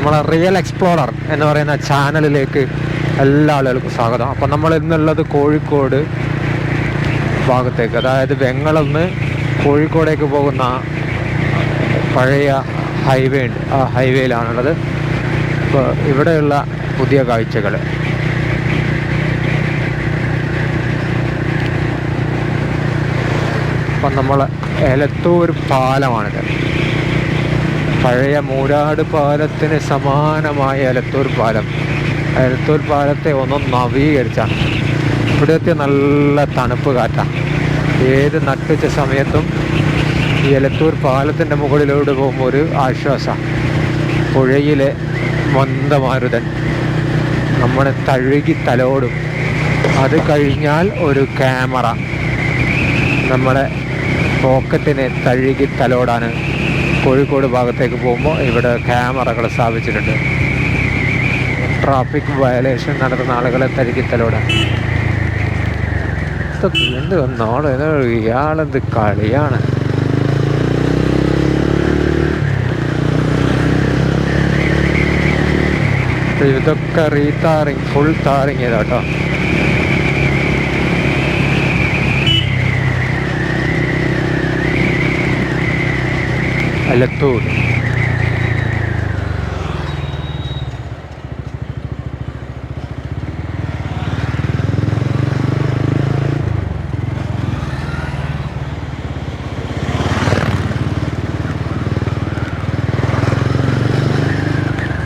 നമ്മളെ real explorer എന്ന് പറയുന്ന ചാനലിലേക്ക് എല്ലാ ആളുകൾക്കും സ്വാഗതം. അപ്പം നമ്മൾ ഇന്നുള്ളത് കോഴിക്കോട് ഭാഗത്തേക്ക്, അതായത് വെങ്ങളയിൽ നിന്ന് കോഴിക്കോടേക്ക് പോകുന്ന പഴയ ഹൈവേ ഉണ്ട്, ആ ഹൈവേയിലാണുള്ളത്. അപ്പോൾ ഇവിടെയുള്ള പുതിയ കാഴ്ചകൾ. അപ്പം നമ്മൾ എലത്തൂർ പാലമാണിത്. പഴയ മൂരാട് പാലത്തിന് സമാനമായ എലത്തൂർ പാലം. എലത്തൂർ പാലത്തെ ഒന്നും നവീകരിച്ചാണ്. ഇവിടുത്തെ നല്ല തണുപ്പ് കാറ്റാണ്. ഏത് നട്ടുച്ച സമയത്തും ഈ എലത്തൂർ പാലത്തിൻ്റെ മുകളിലൂടെ പോകുമ്പോൾ ഒരു ആശ്വാസമാണ്. പുഴയിലെ മന്ദമാരുതൻ നമ്മളെ തഴുകി തലോടും. അത് കഴിഞ്ഞാൽ ഒരു ക്യാമറ നമ്മളെ പോക്കറ്റിനെ തഴുകി തലോടാൻ കോഴിക്കോട് ഭാഗത്തേക്ക് പോകുമ്പോൾ ഇവിടെ ക്യാമറകൾ സ്ഥാപിച്ചിട്ടുണ്ട്. ട്രാഫിക് വയലേഷൻ നടത്തുന്ന ആളുകളെ തഴുകി തലോടാൻ. എന്ത് വന്നോളൂ, ഇയാളെന്ത് കളിയാണ്. ഇതൊക്കെ റീതാറിങ്, ഫുൾ താറിങ് ചെയ്താട്ടോ. എലത്തൂർ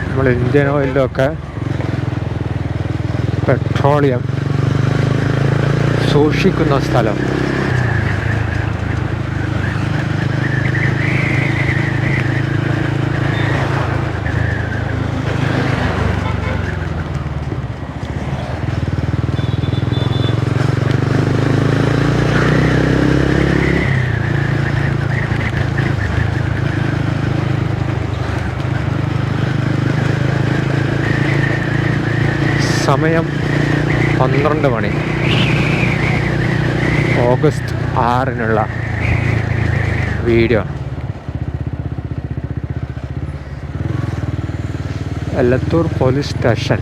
നമ്മൾ ഇന്ത്യൻ ഓയിലൊക്കെ പെട്രോളിയം സൂക്ഷിക്കുന്ന സ്ഥലം. സമയം 12 മണി. August 6 video. Elathur police station.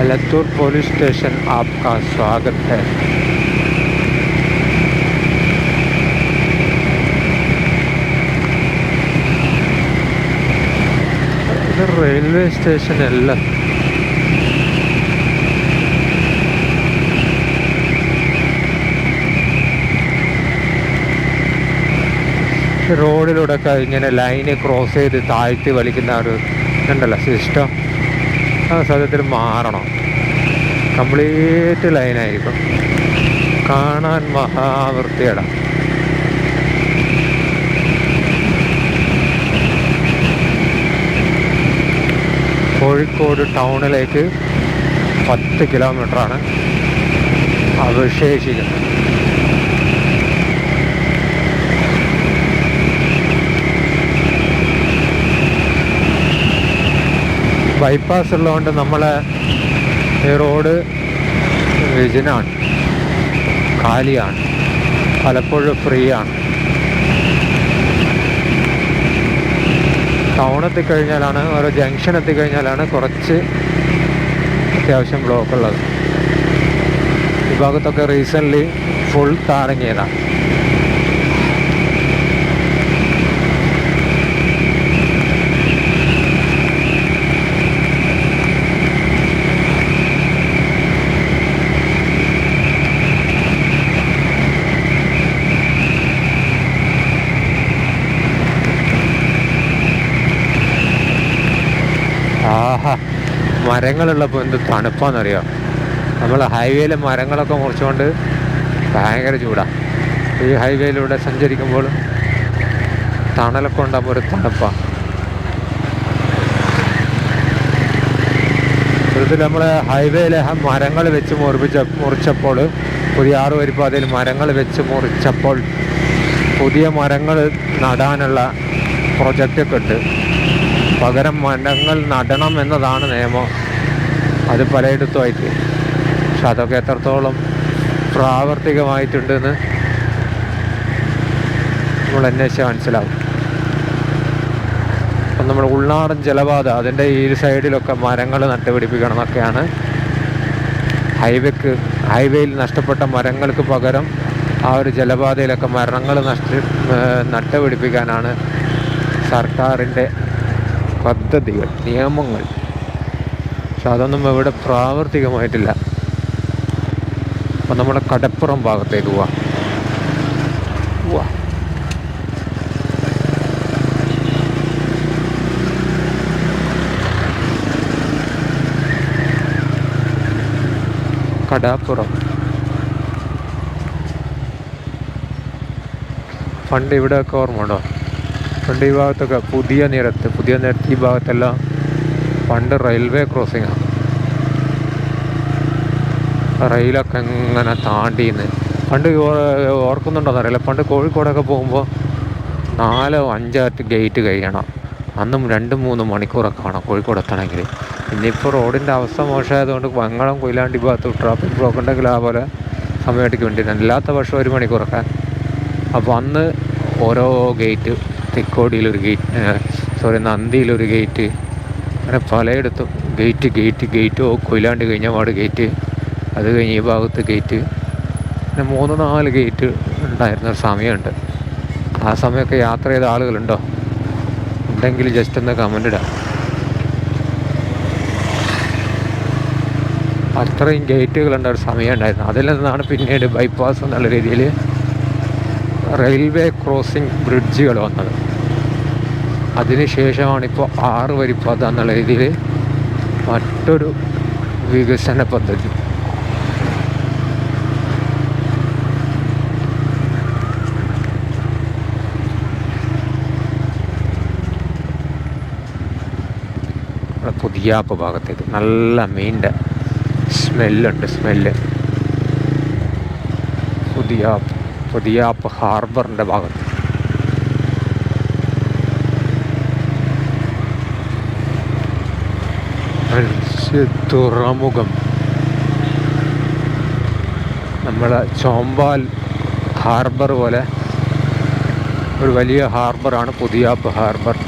Elathur police station आपका स्वागत है। ഇത് റെയിൽവേ സ്റ്റേഷൻ അല്ല, റോഡിലൂടെ ഒക്കെ ഇങ്ങനെ ലൈന് ക്രോസ് ചെയ്ത് താഴ്ത്തി വലിക്കുന്ന ഒരു ഉണ്ടല്ലോ സിസ്റ്റം, ആ സത്യത്തിൽ മാറണം. കംപ്ലീറ്റ് ലൈനായിരിക്കും, കാണാൻ മഹാവൃത്തിയുടെ. കോഴിക്കോട് ടൗണിലേക്ക് 10 കിലോമീറ്ററാണ് അവശേഷിക്കുന്നത്. ബൈപ്പാസ് ഉള്ളതുകൊണ്ട് നമ്മളെ ഈ റോഡ് വിജനാണ്, കാലിയാണ്, പലപ്പോഴും ഫ്രീ ആണ്. ടൗൺ എത്തിക്കഴിഞ്ഞാലാണ്, ഓരോ ജംഗ്ഷൻ എത്തിക്കഴിഞ്ഞാലാണ് കുറച്ച് അത്യാവശ്യം ബ്ലോക്ക് ഉള്ളത്. ഈ ഭാഗത്തൊക്കെ റീസെൻ്റ്ലി ഫുൾ താറങ്ങിയതാണ്. ആഹാ, മരങ്ങളുള്ളപ്പോൾ എന്ത് തണുപ്പാണെന്നറിയാം. നമ്മൾ ഹൈവേയിൽ മരങ്ങളൊക്കെ മുറിച്ചുകൊണ്ട് ഭയങ്കര ചൂടാണ്. ഈ ഹൈവേയിലൂടെ സഞ്ചരിക്കുമ്പോൾ തണലൊക്കെ ഉണ്ടാകുമ്പോൾ ഒരു തണുപ്പാണ്. ഇതിൽ നമ്മൾ ഹൈവേയിലെ മരങ്ങൾ വെച്ച് മുറിച്ചപ്പോൾ, പുതിയ 6 വരിപ്പാതയിൽ മരങ്ങൾ വെച്ച് മുറിച്ചപ്പോൾ പുതിയ മരങ്ങൾ നടാനുള്ള പ്രൊജക്റ്റൊക്കെ ഉണ്ട്. പകരം മരങ്ങൾ നടണം എന്നതാണ് നിയമം. അത് പലയിടത്തുമായിട്ട്, പക്ഷെ അതൊക്കെ എത്രത്തോളം പ്രാവർത്തികമായിട്ടുണ്ടെന്ന് നമ്മൾ അന്വേഷിച്ചാൽ മനസ്സിലാവും. അപ്പം നമ്മൾ ഉൾനാടൻ ജലപാത അതിൻ്റെ ഈ സൈഡിലൊക്കെ മരങ്ങൾ നട്ടുപിടിപ്പിക്കണം എന്നൊക്കെയാണ് ഹൈവേയിൽ നഷ്ടപ്പെട്ട മരങ്ങൾക്ക് പകരം ആ ഒരു ജലപാതയിലൊക്കെ മരങ്ങൾ നട്ടുപിടിപ്പിക്കാനാണ് സർക്കാരിൻ്റെ പദ്ധതികൾ, നിയമങ്ങൾ. പക്ഷെ അതൊന്നും ഇവിടെ പ്രാവർത്തികമായിട്ടില്ല. അപ്പം നമ്മുടെ കടപ്പുറം ഭാഗത്തേക്ക് പോവാം. കടാപ്പുറം പണ്ട് ഇവിടെയൊക്കെ ഓർമ്മ ഉണ്ടോ? പണ്ട് ഈ ഭാഗത്തൊക്കെ പുതിയ നിരത്ത് ഈ ഭാഗത്തെല്ലാം പണ്ട് റെയിൽവേ ക്രോസിങ്ങാണ്. റെയിലൊക്കെ ഇങ്ങനെ താണ്ടിന്ന് പണ്ട് ഓർക്കുന്നുണ്ടോയെന്നറിയില്ല. പണ്ട് കോഴിക്കോടൊക്കെ പോകുമ്പോൾ 4-5 ഗേറ്റ് കഴിയണം. അന്നും 2-3 മണിക്കൂറൊക്കെ വേണം കോഴിക്കോട് എത്തണമെങ്കിൽ. ഇന്നിപ്പോൾ റോഡിൻ്റെ അവസ്ഥ മോശമായതുകൊണ്ട് മംഗളം കൊയിലാണ്ടി ഭാഗത്ത് ട്രാഫിക് ബ്ലോക്ക് ഉണ്ടെങ്കിൽ ആ പോലെ സമയത്തേക്ക് വേണ്ടിയിട്ടാണ്. അല്ലാത്ത പക്ഷം 1 മണിക്കൂറൊക്കെ. അപ്പോൾ അന്ന് ഓരോ ഗേറ്റ്, തിക്കോടിയിലൊരു ഗേറ്റ്, നന്ദിയിലൊരു ഗേറ്റ്, അങ്ങനെ പലയിടത്തും ഗേറ്റ് കൊയിലാണ്ടി കഴിഞ്ഞ പാട് ഗേറ്റ്, അത് കഴിഞ്ഞ് ഈ ഭാഗത്ത് ഗേറ്റ്, പിന്നെ 3-4 ഗേറ്റ് ഉണ്ടായിരുന്നൊരു സമയമുണ്ട്. ആ സമയമൊക്കെ യാത്ര ചെയ്ത ആളുകളുണ്ടോ? ഉണ്ടെങ്കിൽ ജസ്റ്റ് ഒന്ന് കമൻ്റ് ഇടാം. അത്രയും ഗേറ്റുകളുണ്ട ഒരു സമയം ഉണ്ടായിരുന്നു. അതിൽ നിന്നാണ് പിന്നീട് ബൈപ്പാസ് എന്നുള്ള രീതിയിൽ റെയിൽവേ ക്രോസിംഗ് ബ്രിഡ്ജുകൾ വന്നത്. അതിനുശേഷമാണിപ്പോൾ 6 വരിപ്പാത എന്നുള്ള രീതിയിൽ മറ്റൊരു വികസന പദ്ധതി. പുതിയാപ്പ് ഭാഗത്തേക്ക് നല്ല മീനിൻ്റെ സ്മെല്ല്. പുതിയാപ്പ് ഹാർബറിൻ്റെ ഭാഗത്ത് തുറമുഖം. നമ്മളെ ചോമ്പാൽ ഹാർബർ പോലെ ഒരു വലിയ ഹാർബറാണ് പുതിയാപ്പ് ഹാർബർ.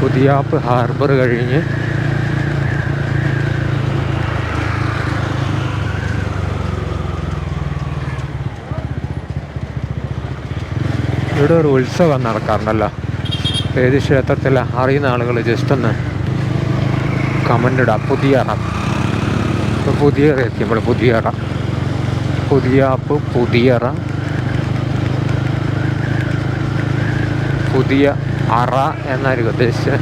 പുതിയാപ്പ് ഹാർബർ കഴിഞ്ഞ് ഇവിടെ ഒരു ഉത്സവം നടക്കാറുണ്ടല്ലോ. ഏത് ക്ഷേത്രത്തിലെ അറിയുന്ന ആളുകൾ ജസ്റ്റ് ഒന്ന് കമൻ്റ് ഇടാം. പുതിയറ എത്തി നമ്മൾ പുതിയാപ്പ് പുതിയറ പുതിയ അറ എന്നായിരിക്കും ഉദ്ദേശിച്ചത്.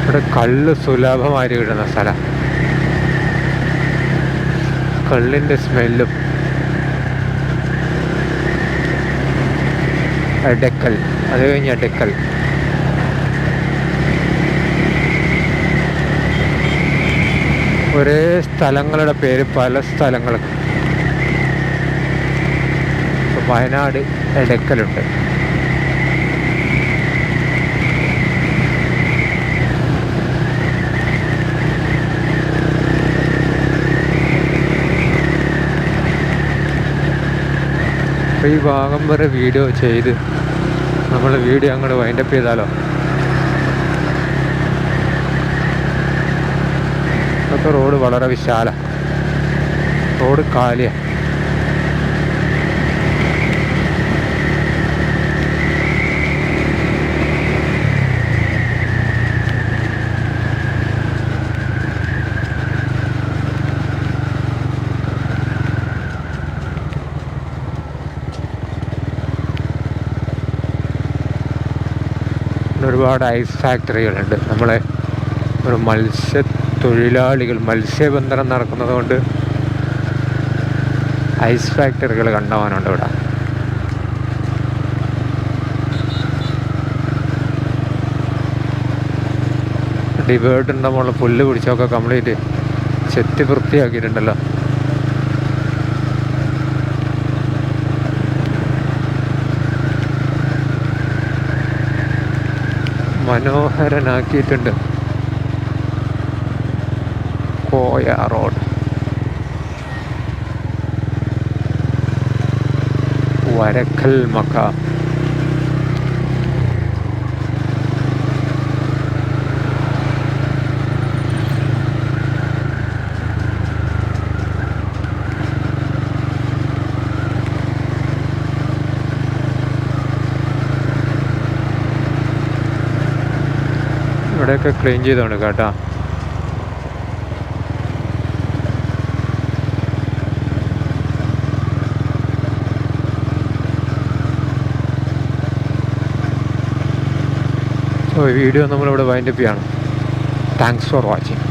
ഇവിടെ കള്ള് സുലഭമായിട്ട് കിട്ടുന്ന സ്ഥലം. കള്ളിൻ്റെ സ്മെല്ലും. എടക്കൽ, അത് കഴിഞ്ഞ് എടക്കൽ. ഒരേ സ്ഥലങ്ങളുടെ പേര് പല സ്ഥലങ്ങൾ. വയനാട് എടക്കലുണ്ട്. ഈ ഭാഗം വരെ വീഡിയോ ചെയ്ത് നമ്മൾ വീഡിയോ അങ്ങോട്ട് വൈൻഡപ്പ് ചെയ്താലോ? ഇതൊക്കെ റോഡ് വളരെ വിശാല, റോഡ് കാലിയാണ്. ഒരുപാട് ഐസ് ഫാക്ടറികളുണ്ട്. നമ്മളെ ഒരു മത്സ്യത്തൊഴിലാളികൾ മത്സ്യബന്ധനം നടക്കുന്നത് കൊണ്ട് ഐസ് ഫാക്ടറികൾ കണ്ടുപോകാനുണ്ട് ഇവിടെ. ഡിവേർട്ട് നമ്മൾ പുല്ല് പിടിച്ചൊക്കെ കംപ്ലീറ്റ് ചെത്തി വൃത്തിയാക്കിയിട്ടുണ്ടല്ലോ. മനോഹരനാക്കിയിട്ടുണ്ട് കോയ റോഡ്. വരക്കൽ മക്കാം. ഇവിടെയൊക്കെ ക്ലീൻ ചെയ്തോണ്ട് കേട്ടോ. വീഡിയോ നമ്മളിവിടെ വൈൻഡപ്പ് ചെയ്യണം. Thanks for watching.